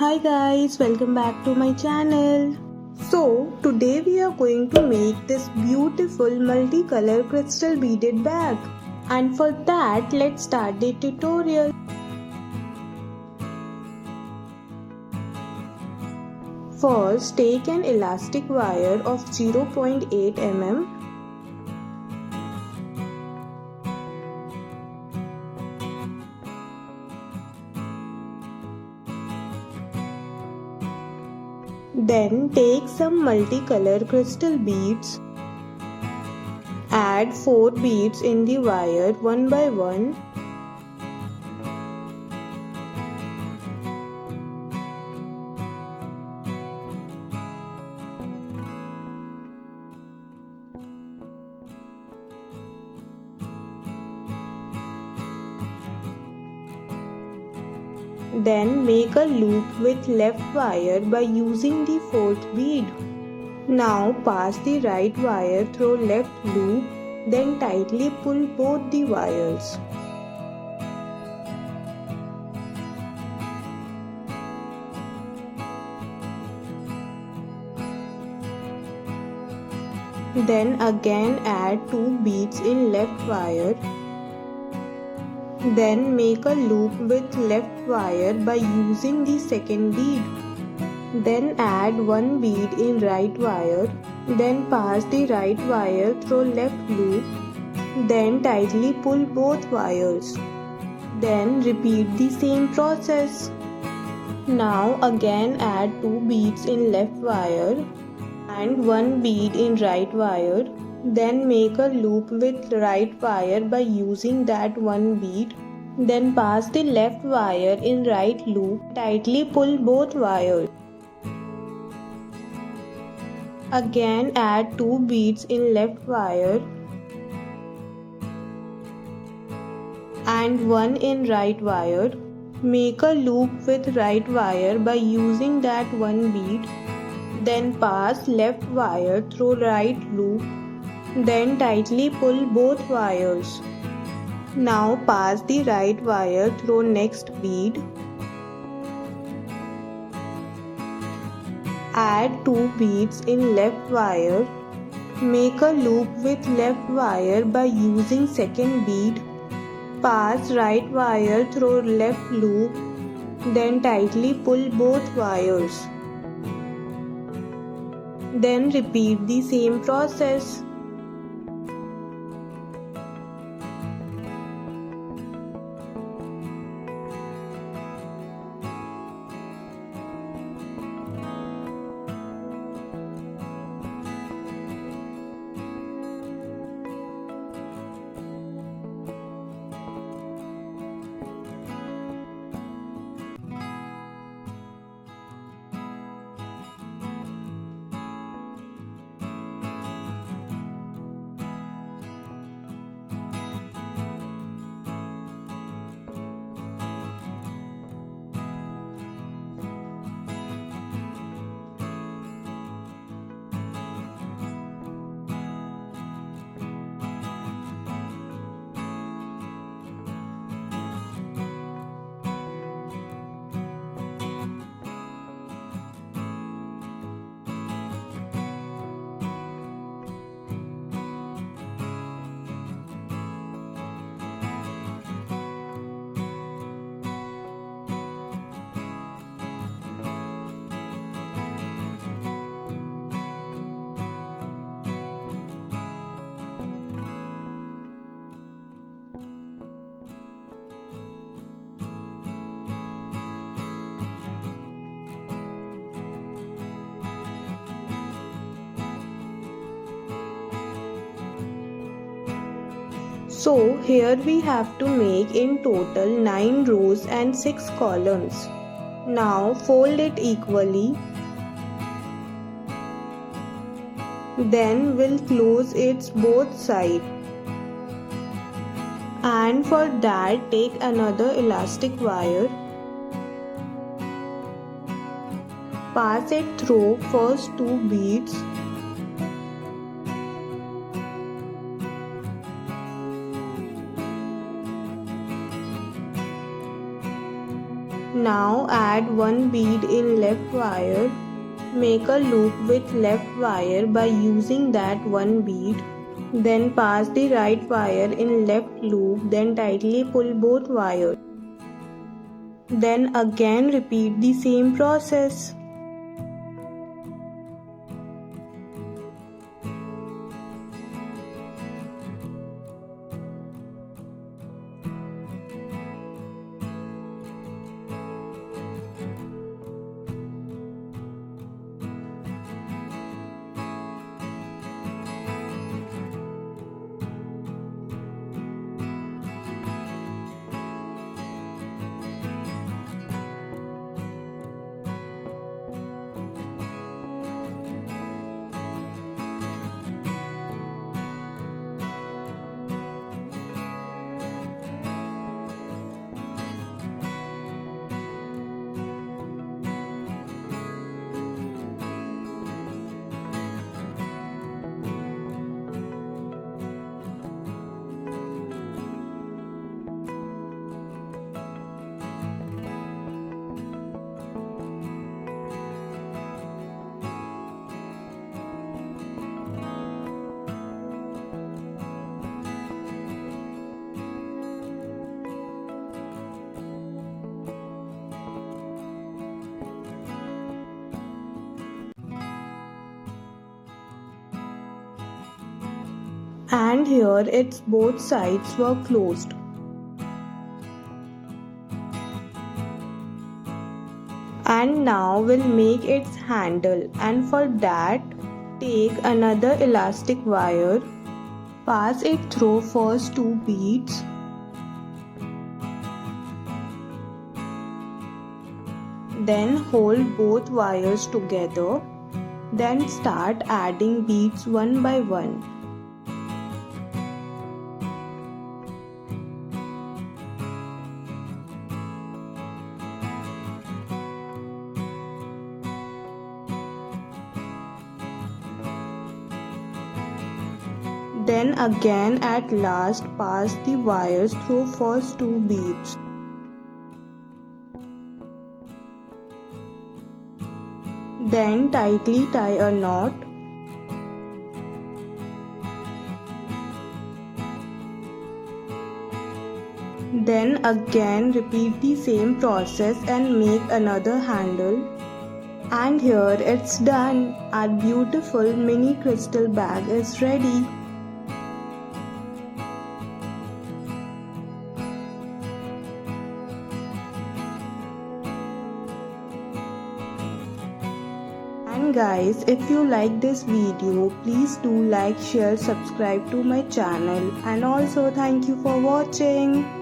Hi guys, welcome back to my channel. So today we are going to make this beautiful multicolor crystal beaded bag. And for that, let's start the tutorial. First, take an elastic wire of 0.8 mm. Then take some multicolor crystal beads. Add 4 beads in the wire one by one. Then make a loop with left wire by using the 4th bead. Now pass the right wire through left loop, then tightly pull both the wires. Then again add 2 beads in left wire. Then make a loop with left wire by using the 2nd bead. Then add 1 bead in right wire. Then pass the right wire through left loop. Then tightly pull both wires. Then repeat the same process. Now again add 2 beads in left wire and 1 bead in right wire. Then make a loop with right wire by using that 1 bead. Then pass the left wire in right loop. Tightly pull both wires. Again add 2 beads in left wire and 1 in right wire. Make a loop with right wire by using that 1 bead. Then pass left wire through right loop. Then tightly pull both wires. Now pass the right wire through next bead. Add 2 beads in left wire. Make a loop with left wire by using 2nd bead. Pass right wire through left loop. Then tightly pull both wires. Then repeat the same process. So here we have to make in total 9 rows and 6 columns. Now fold it equally. Then we'll close its both sides. And for that take another elastic wire. Pass it through first 2 beads. Now add one bead in left wire. Make a loop with left wire by using that one bead. Then pass the right wire in left loop, then tightly pull both wires. Then again repeat the same process. And here its both sides were closed. And now we'll make its handle, and for that take another elastic wire, pass it through first two beads, then hold both wires together, then start adding beads one by one. Then again at last pass the wires through first two beads. Then tightly tie a knot. Then again repeat the same process and make another handle. And here it's done. Our beautiful mini crystal bag is ready. And guys, if you like this video, please do like, share, subscribe to my channel, and also thank you for watching.